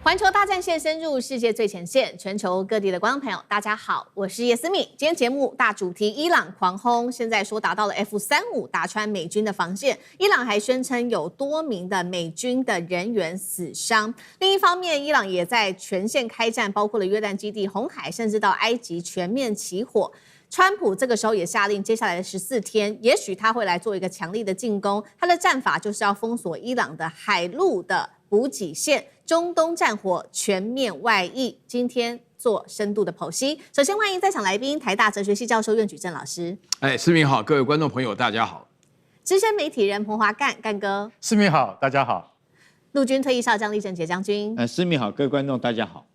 環球大戰線深入世界最前線，全球各地的觀眾朋友，大家好，我是葉思敏。今天節目大主題：伊朗狂轟，現在說打到了 F-35，打穿美軍的防線。伊朗還宣稱有多名的美軍的人員死傷。另一方面，伊朗也在全線開戰，包括了約旦基地、紅海，甚至到埃及全面起火。川普這個時候也下令，接下來的14天，也許他會來做一個強力的進攻。他的戰法就是要封鎖伊朗的海陸的補給線，中東戰火全面外溢。今天做深度的剖析。首先歡迎在場來賓，台大哲學系教授苑舉正老師。思敏好，各位觀眾朋友大家好。資深媒體人彭華幹哥。思敏好，大家好。陸軍退役少將李正傑將軍。思敏好，各位觀眾大家好。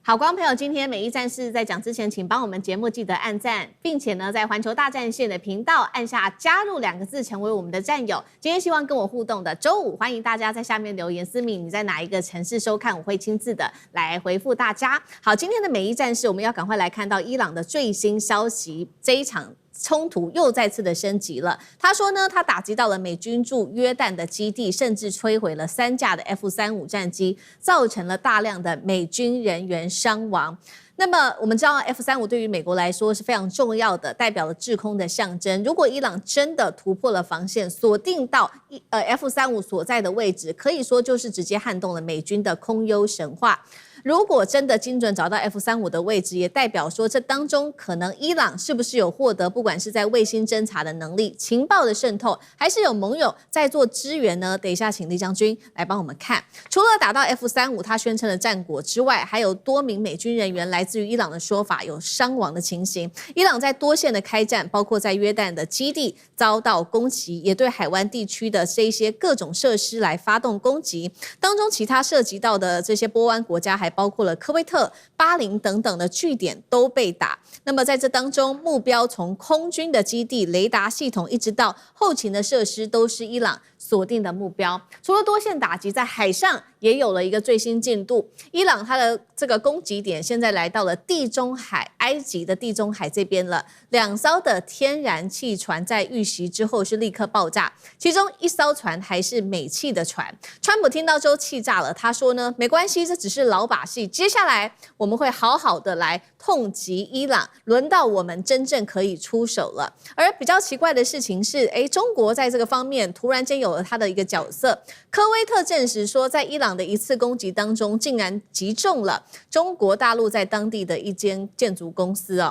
好，觀眾朋友，今天美伊戰事在講之前，請幫我們節目記得按讚，並且呢，在環球大戰線的頻道按下加入2個字，成為我們的戰友。今天希望跟我互動的周五，歡迎大家在下面留言，思敏你在哪一個城市收看，我會親自的來回復大家。好，今天的美伊戰事，我們要趕快來看到伊朗的最新消息，這一場衝突又再次的升級了。他說呢，他打擊到了美軍駐約旦的基地，甚至摧毀了3架的 F-35戰機，造成了大量的美軍人員傷亡。那麼我們知道 F-35對於美國來說是非常重要的，代表了制空的象徵。如果伊朗真的突破了防線，鎖定到F-35所在的位置，可以說就是直接撼動了美軍的空優神話。如果真的精準找到 F-35的位置，也代表說這當中可能伊朗是不是有獲得不管是在衛星偵察的能力、情報的滲透，還是有盟友在做支援呢？等一下請李將軍來幫我們看。除了打到 F-35他宣稱的戰果之外，還有多名美軍人員來自於伊朗的說法有傷亡的情形。伊朗在多線的開戰，包括在約旦的基地遭到攻擊，也對海灣地區的這些各種設施來發動攻擊。當中其他涉及到的這些波灣國家還包括了科威特、巴林等等的據點都被打。那麼在這當中，目標從空軍的基地、雷達系統一直到後勤的設施，都是伊朗鎖定的目標。除了多線打擊，在海上也有了一個最新進度。伊朗它的這個攻擊點現在來到了地中海，埃及的地中海這邊了。2艘的天然氣船在遇襲之後是立刻爆炸，其中1艘船還是美氣的船。川普聽到之後氣炸了，他說呢，沒關係，這只是老把戲，接下來我們會好好的來痛擊伊朗，輪到我們真正可以出手了。而比較奇怪的事情是，中國在這個方面突然間有了他的一個角色。科威特證實說，在伊朗的一次攻擊當中，竟然擊中了中國大陸在當地的一間建築公司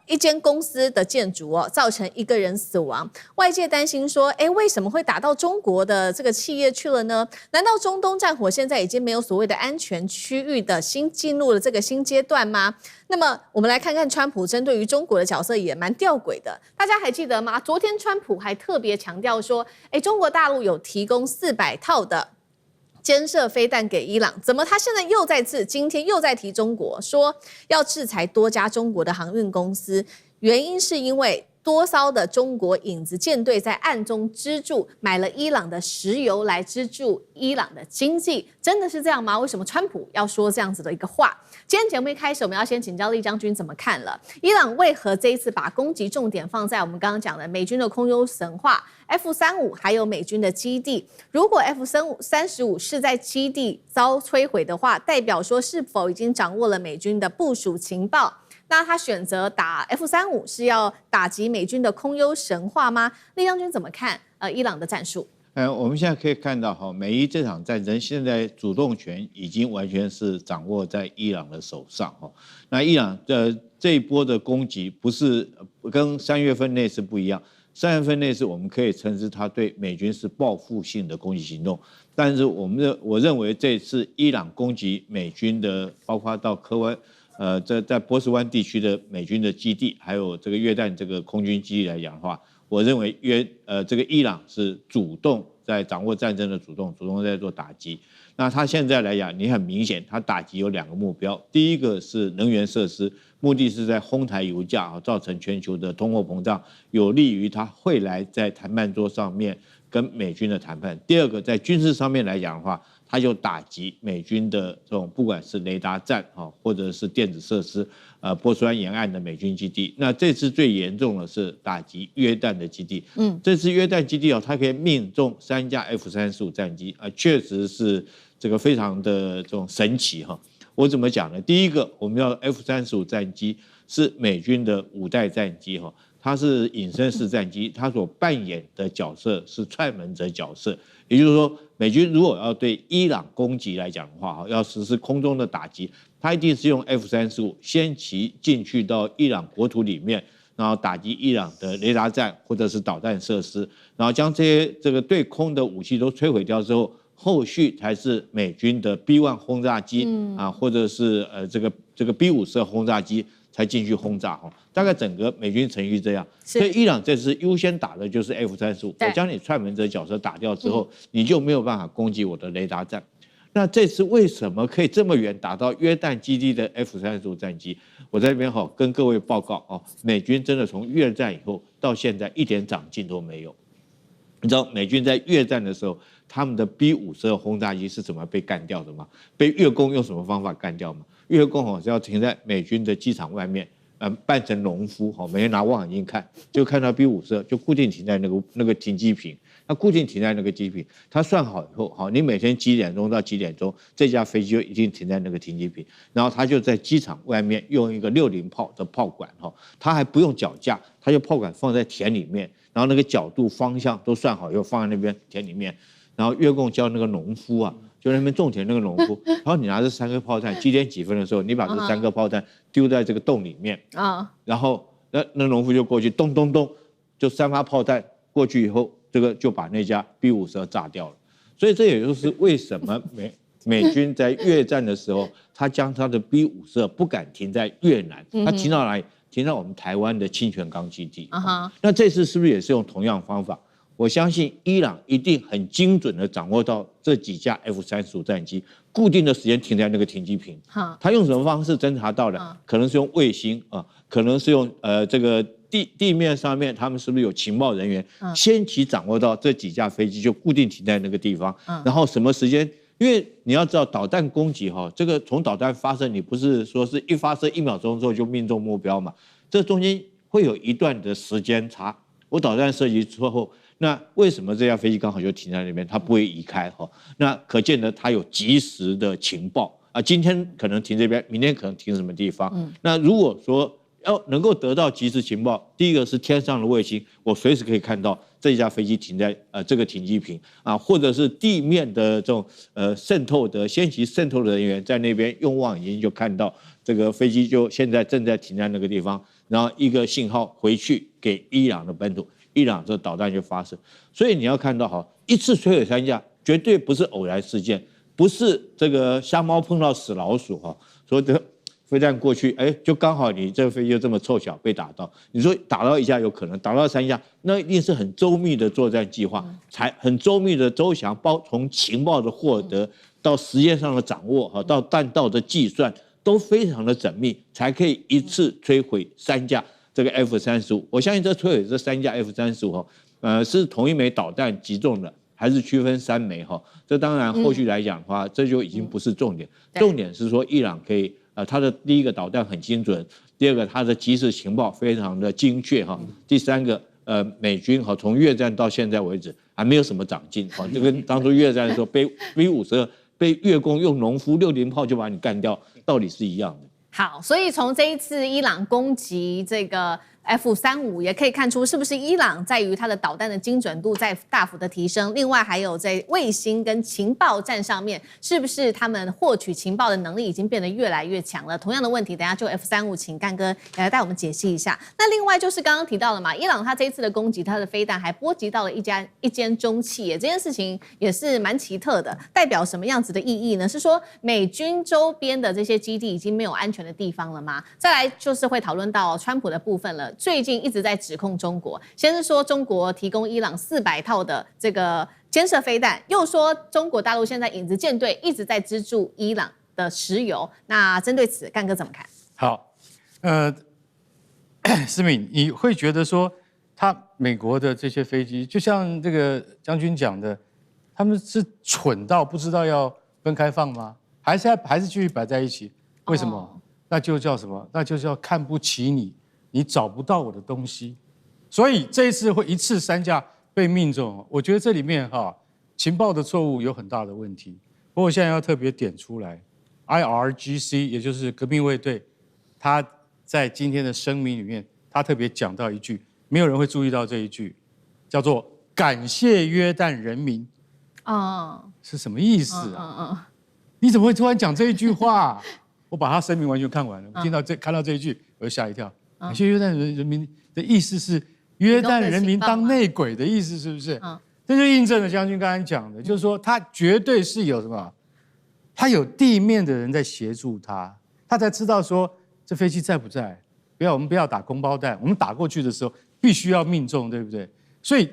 一間公司的建築造成1個人死亡。外界擔心說，為什麼會打到中國的這個企業去了呢？難道中東戰火現在已經沒有所謂的安全區域的進入了這個新階段嗎？那麼我們來看看川普針對於中國的角色也蠻弔詭的。大家還記得嗎？昨天川普還特別強調說，中國大陸有提供400套的肩射飛彈給伊朗，怎麼他現在今天又在提中國，說要制裁多家中國的航運公司，原因是因為多艘的中國影子艦隊在暗中資助，買了伊朗的石油來資助伊朗的經濟，真的是這樣嗎？為什麼川普要說這樣子的一個話？今天節目一開始，我們要先請教李將軍怎麼看了。伊朗為何這一次把攻擊重點放在我們剛剛講的美軍的空優神話 F-35，還有美軍的基地？如果 F-35是在基地遭摧毀的話，代表說是否已經掌握了美軍的部署情報？那他選擇打 F-35是要打擊美軍的空優神話嗎？李將軍怎麼看伊朗的戰術？我們現在可以看到美伊這場戰爭現在主動權已經完全是掌握在伊朗的手上。那伊朗的這一波的攻擊不是跟3月份那次不一樣，3月份那次我們可以稱之它對美軍是報復性的攻擊行動，但是我認為這次伊朗攻擊美軍的，包括到在波斯灣地區的美軍的基地，還有這個約旦這個空軍基地來講的話，我認為這個伊朗是主動在掌握戰爭的主動在做打擊。那他現在來講，你很明顯，他打擊有2個目標，第一個是能源設施，目的是在哄抬油價，造成全球的通貨膨脹，有利於他會來在談判桌上面跟美軍的談判。第二個，在軍事上面來講的話，他就打擊美軍的這種不管是雷達站或者是電子設施，波斯灣沿岸的美軍基地。那這次最嚴重的是打擊約旦的基地。這次約旦基地它可以命中3架 F-35戰機，確實是這個非常的這種神奇哈。我怎麼講呢？第一個，我們要 F-35戰機是美軍的5代戰機哈，它是隱身式戰機，它所扮演的角色是踹門者角色，也就是說，美軍如果要對伊朗攻擊來講的話，要實施空中的打擊，它一定是用 F-35先期進去到伊朗國土裡面，然後打擊伊朗的雷達站或者是導彈設施，然後將這個對空的武器都摧毀掉之後，後續才是美軍的 B-1 轟炸機或者是這個 B-52轟炸機才進去轟炸哈。大概整個美軍程序這樣，所以伊朗這次優先打的就是 F-35，我將你踹門者角色打掉之後，你就沒有辦法攻擊我的雷達站。那這次為什麼可以這麼遠打到約旦基地的 F-35戰機？我在這邊跟各位報告美軍真的從越戰以後到現在一點長進都沒有。你知道美軍在越戰的時候，他們的 B-52轟炸機是怎麼被幹掉的嗎？被越共用什麼方法幹掉嗎？越共是要停在美軍的機場外面，扮成農夫每天拿望遠鏡看，就看到 B-52就固定停在那個停機坪。它固定停在那個機坪，它算好以後，你每天幾點鐘到幾點鐘，這架飛機就一定停在那個停機坪，然後它就在機场外面用一個60炮的炮管，它還不用腳架，它就炮管放在田裡面，然後那個角度方向都算好以後放在那邊田裡面，然後越共叫那個農夫就在那邊種田那個農夫，然後你拿着3顆炮彈，幾點幾分的時候，你把這3顆炮彈丟在這個洞裡面然後那農夫就過去咚咚咚，就3發炮彈過去以後。這個就把那架 B-52炸掉了，所以這也就是為什麼美軍在越戰的時候，他將他的 B-52不敢停在越南，他停到哪裡？停到我們台灣的清泉崗基地。那這次是不是也是用同樣方法？我相信伊朗一定很精準的掌握到這幾架 F-35戰機固定的時間停在那個停機坪。他用什麼方式偵察到的？可能是用衛星可能是用這個。地面上面，他們是不是有情報人員先期掌握到這幾架飛機就固定停在那個地方？然後什麼時間？因為你要知道導彈攻擊這個從導彈發射，你不是說是一發射1秒鐘之後就命中目標嘛？這中間會有一段的時間差。我導彈射擊之後，那為什麼這架飛機剛好就停在那邊？它不會移開那可見得它有及時的情報今天可能停這邊，明天可能停什麼地方？那如果說要能夠得到即時情報，第一個是天上的衛星，我隨時可以看到這架飛機停在這個停機坪或者是地面的這種先期滲透的人員在那邊用望遠鏡就看到這個飛機就現在正在停在那個地方，然後一個信號回去給伊朗的本土，伊朗這導彈就發射。所以你要看到一次摧毀3架，絕對不是偶然事件，不是這個瞎貓碰到死老鼠說的。飛彈過去，就剛好你這個飛機就這麼湊巧被打到。你說打到1架有可能，打到3架，那一定是很周密的作戰計劃，才很周密的周詳，從情報的獲得到時間上的掌握，到彈道的計算，都非常的縝密，才可以一次摧毀3架這個 F-35。我相信這摧毀這3架 F-35是同一枚導彈擊中的，還是區分3枚這當然後續來講的話，這就已經不是重點，重點是說伊朗可以。它的第一個導彈很精準，第二個它的即時情報非常的精確第三個美軍從越戰到現在為止還沒有什麼長進就跟當初越戰的時候被 B-52被越共用農夫60炮就把你幹掉，道理是一樣的。好，所以從這一次伊朗攻擊這個F-35也可以看出，是不是伊朗在於它的導彈的精準度在大幅的提升，另外還有在衛星跟情報戰上面，是不是他們獲取情報的能力已經變得越來越強了？同樣的問題，等一下就 F-35請幹哥也來帶我們解析一下。那另外就是剛剛提到了嘛，伊朗它這一次的攻擊，它的飛彈還波及到了一間中企業，這件事情也是蠻奇特的，代表什麼樣子的意義呢？是說美軍周邊的這些基地已經沒有安全的地方了嗎？再來就是會討論到川普的部分了。最近一直在指控中國，先是說中國提供伊朗400套的這個肩射飛彈，又說中國大陸現在影子艦隊一直在資助伊朗的石油。那針對此，幹哥怎麼看？好，思敏，你會覺得說，美國的這些飛機，就像這個將軍講的，他們是蠢到不知道要分開放嗎？還是繼續擺在一起？為什麼？那就叫什麼？那就叫看不起你。你找不到我的東西，所以這一次會一次3架被命中。我覺得這裡面情報的錯誤有很大的問題。不過現在要特別點出來 ，IRGC 也就是革命衛隊，他在今天的聲明裡面，他特別講到一句，沒有人會注意到這一句，叫做“感謝約旦人民”。是什麼意思啊？你怎麼會突然講這一句話？我把他聲明完全看完了，看到這一句，我就嚇一跳。感謝約旦人民的意思是約旦人民當內鬼的意思，是不是？這就印證了將軍剛才講的，就是說他絕對是有什麼，他有地面的人在協助他，他才知道說這飛機在不在。我們不要打空包彈，我們打過去的時候必須要命中，對不對？所以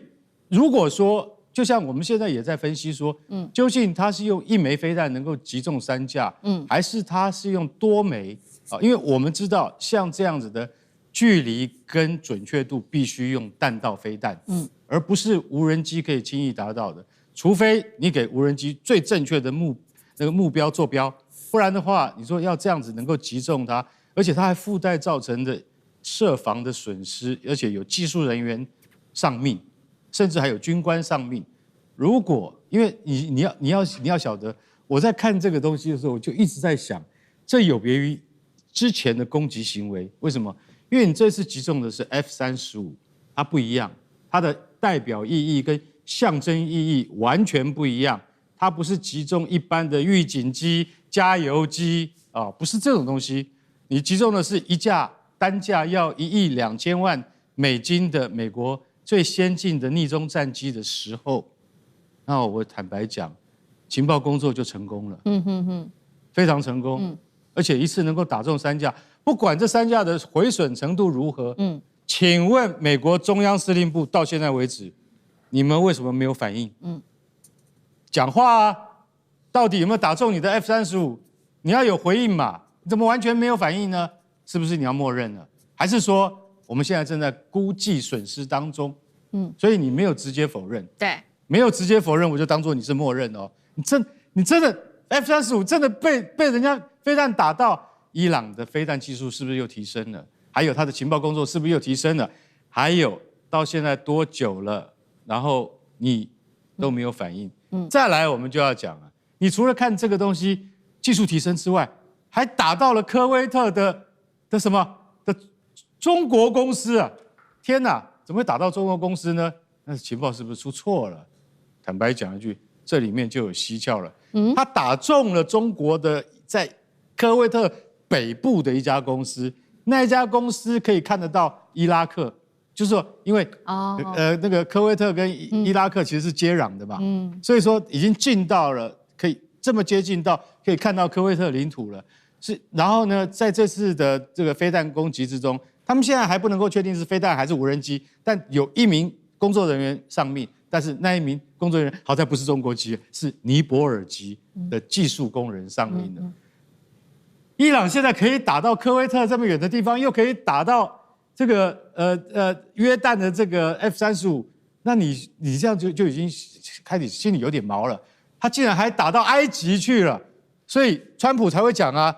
如果說，就像我們現在也在分析說，究竟他是用一枚飛彈能夠擊中3架，還是他是用多枚啊？因為我們知道，像這樣子的距離跟準確度必須用彈道飛彈，而不是無人機可以輕易達到的。除非你給無人機最正確的目標坐標，不然的話，你說要這樣子能夠擊中它，而且它還附帶造成的設防的損失，而且有技術人員喪命。甚至還有軍官喪命。如果因為你要曉得，我在看這個東西的時候，我就一直在想，這有別於之前的攻擊行為。為什麼？因為你這次擊中的是 F-35，它不一樣，它的代表意義跟象徵意義完全不一樣。它不是擊中一般的預警機、加油機啊，不是這種東西。你擊中的是一架單價要$1.2千萬的美國最先進的逆中戰機的時候，那我坦白講，情報工作就成功了，非常成功，而且一次能夠打中3架，不管這3架的毀損程度如何，請問美國中央司令部到現在為止，你們為什麼沒有反應？講話啊，到底有沒有打中你的 F-35？你要有回應嘛，你怎麼完全沒有反應呢？是不是你要默認了？還是說？我們現在正在估計損失當中，所以你沒有直接否認，對，沒有直接否認，我就當作你是默認哦。你真的 F-35真的被人家飛彈打到，伊朗的飛彈技術是不是又提升了？還有他的情報工作是不是又提升了？還有到現在多久了？然後你都沒有反應，再來我們就要講了，你除了看這個東西技術提升之外，還打到了科威特的什麼的中國公司啊！天哪，怎麼會打到中國公司呢？那情報是不是出錯了？坦白講一句，這裡面就有蹊蹺了。他打中了中國的在科威特北部的一家公司，那一家公司可以看得到伊拉克，就是說，因為那個科威特跟伊拉克其實是接壤的嘛，所以說已經近到了可以這麼接近到可以看到科威特領土了。然後呢，在這次的這個飛彈攻擊之中，他們現在還不能夠確定是飛彈還是無人機，但有1名工作人員喪命，但是那1名工作人員好在不是中國籍，是尼泊爾籍的技術工人喪命了。伊朗現在可以打到科威特這麼遠的地方，又可以打到這個約旦的這個 F-35，那你這樣就已經開始心裡有點毛了。他竟然還打到埃及去了，所以川普才會講啊。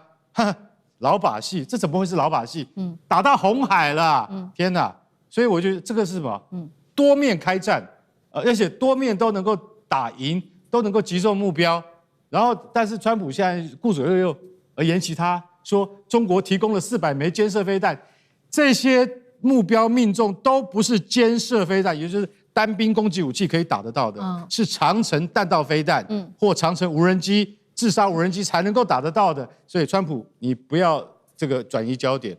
老把戲，這怎麼會是老把戲？打到紅海了，天哪！所以我覺得這個是什麼？多面開戰，而且多面都能夠打贏，都能夠擊中目標。然後，但是川普現在顧左右右而言其他，說中國提供了400枚肩射飛彈，這些目標命中都不是肩射飛彈，也就是單兵攻擊武器可以打得到的，是長程彈道飛彈，或長程無人機。自殺無人機才能夠打得到的，所以川普你不要這個轉移焦點，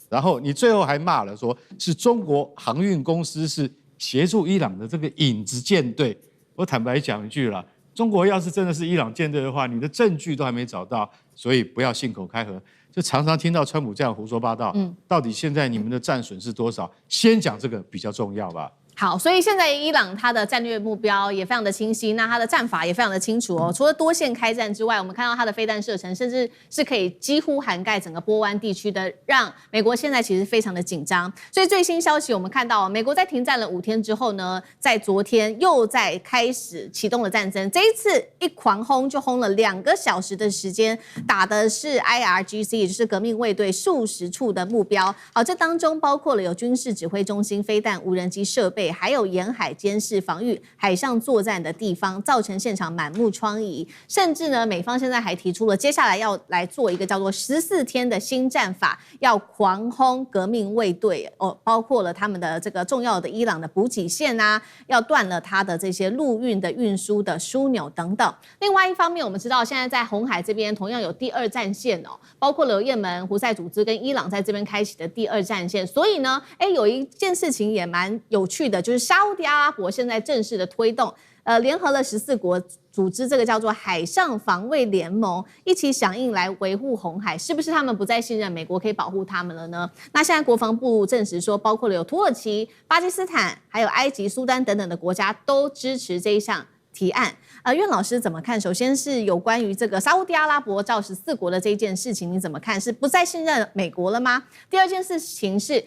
然後你最後還罵了說是中國航運公司是協助伊朗的這個影子艦隊。我坦白講一句啦，中國要是真的是伊朗艦隊的話，你的證據都還沒找到，所以不要信口開河，就常常聽到川普這樣胡說八道。到底現在你們的戰損是多少？先講這個比較重要吧。好，所以現在伊朗它的戰略目標也非常的清晰，那它的戰法也非常的清楚哦。除了多線開戰之外，我們看到它的飛彈射程甚至是可以幾乎涵蓋整個波灣地區的，讓美國現在其實非常的緊張。所以最新消息我們看到，美國在停戰了5天之後呢，在昨天又在開始啟動了戰爭。這一次一狂轟就轟了2個小時的時間，打的是 IRGC， 也就是革命衛隊數十處的目標。好，這當中包括了有軍事指揮中心、飛彈、無人機設備。備，還有沿海監視防禦海上作戰的地方，造成現場滿目瘡痍。甚至呢，美方現在還提出了接下來要來做一個叫做14天的新戰法，要狂轟革命衛隊包括了他們的這個重要的伊朗的補給線啊，要斷了它的這些陸運的運輸的樞紐等等。另外一方面，我們知道現在在紅海這邊同樣有第2戰線包括了有也門胡塞組織跟伊朗在這邊開啟的第2戰線。所以呢，有一件事情也蠻有趣的，就是沙烏地阿拉伯現在正式的推動，聯合了14國組織，這個叫做海上防衛聯盟，一起響應來維護紅海。是不是他們不再信任美國可以保護他們了呢？那現在國防部證實說，包括了有土耳其、巴基斯坦、還有埃及、蘇丹等等的國家都支持這一項提案。苑老師怎麼看？首先是有關於這個沙烏地阿拉伯召14國的這一件事情，你怎麼看？是不再信任美國了嗎？第二件事情是，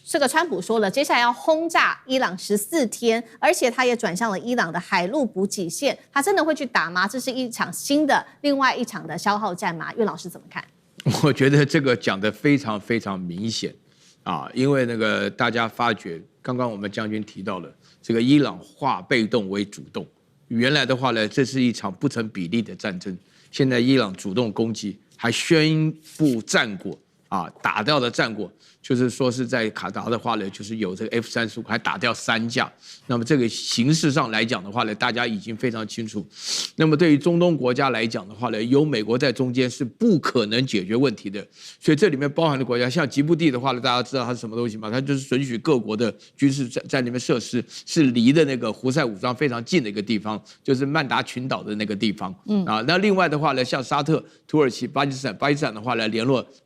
這個川普說了，接下來要轟炸伊朗14天，而且他也轉向了伊朗的海陸補給線，他真的會去打嗎？這是一場新的另外一場的消耗戰嗎？苑老師怎麼看？我覺得這個講得非常非常明顯啊，因為那個大家發覺，剛剛我們將軍提到了這個伊朗化被動為主動。原來的話呢，這是一場不成比例的戰爭。現在伊朗主動攻擊，還宣布戰果啊，打掉的戰果，就是說是在卡達的話呢，就是有這個 F-35，還打掉3架。那麼這個形勢上來講的話呢，大家已經非常清楚。那麼對於中東國家來講的話呢，有美國在中間是不可能解決問題的。所以這裡面包含的國家，像吉布地的話呢，大家知道它是什麼東西嗎？它就是准許各國的軍事在那邊設施，是離的那個胡塞武裝非常近的一個地方，就是曼達群島的那個地方。那另外的話呢，像沙特、土耳其、巴基斯坦的话呢，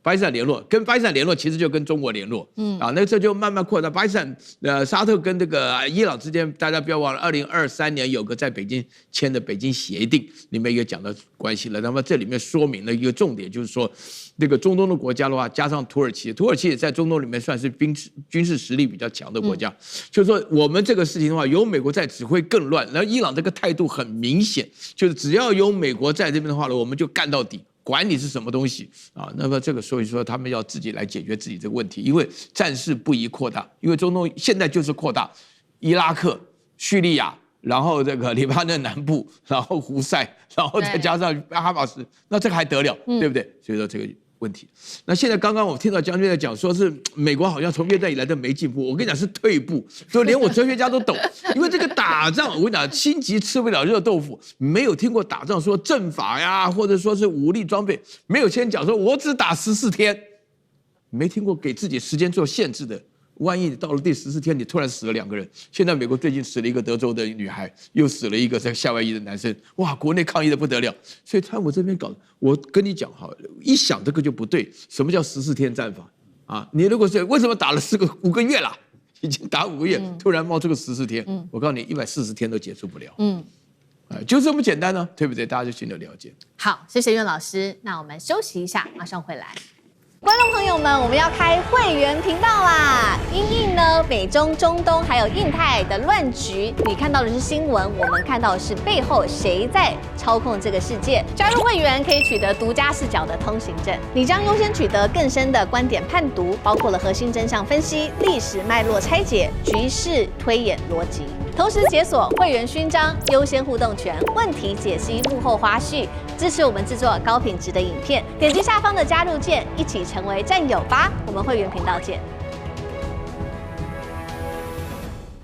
巴基斯坦联絡，跟巴基斯坦联絡，其實就跟中國聯絡。那這就慢慢擴大。巴基斯坦、沙特跟這個伊朗之間，大家不要忘了，2023年有個在北京簽的北京協定，裡面也講到關係了。那麼這裡面說明了一個重點，就是說，那個中東的國家的話，加上土耳其也在中東裡面算是軍事實力比較強的國家。就是說，我們這個事情的話，有美國在只會更亂。然後伊朗這個態度很明顯，就是只要有美國在這邊的話呢，我們就幹到底。管你是什麼東西啊？那麼這個所以說他們要自己來解決自己這個問題，因為戰事不宜擴大，因為中東現在就是擴大，伊拉克、敘利亞，然後這個黎巴嫩南部，然後胡塞，然後再加上哈馬斯，那這個還得了，對不對？所以說這個問題。那現在剛剛我聽到將軍在講，說是美國好像從越戰以來都沒進步，我跟你講是退步，就連我哲學家都懂，因為這個打仗，我跟你講，心急吃不了熱豆腐，沒有聽過打仗說陣法呀，或者說是武力裝備，沒有先講說我只打14天，沒聽過給自己時間做限制的。萬一你到了第14天，你突然死了2個人，現在美國最近死了一個德州的女孩，又死了一個在夏威夷的男生，哇，國內抗議的不得了。所以川普這邊搞，我跟你講哈，一想這個就不對。什麼叫14天戰法啊？你如果是為什麼打了5個月了，已經打5個月，突然冒出個14天，我告訴你，140天都結束不了。就這麼簡單呢，對不對？大家就心裡了解。好，謝謝苑老師。那我們休息一下，馬上回來。觀眾朋友們，我們要開會員頻道啦！因應呢美中、中東還有印太的亂局，你看到的是新聞，我們看到的是背後誰在操控這個世界。加入會員可以取得獨家視角的通行證，你將優先取得更深的觀點判讀，包括了核心真相分析、歷史脈絡拆解、局勢推演邏輯。同時解鎖會員勳章、優先互動權、問題解析、幕後花絮，支持我們制作高品質的影片。點擊下方的加入鍵，一起成為戰友吧！我們會員頻道見。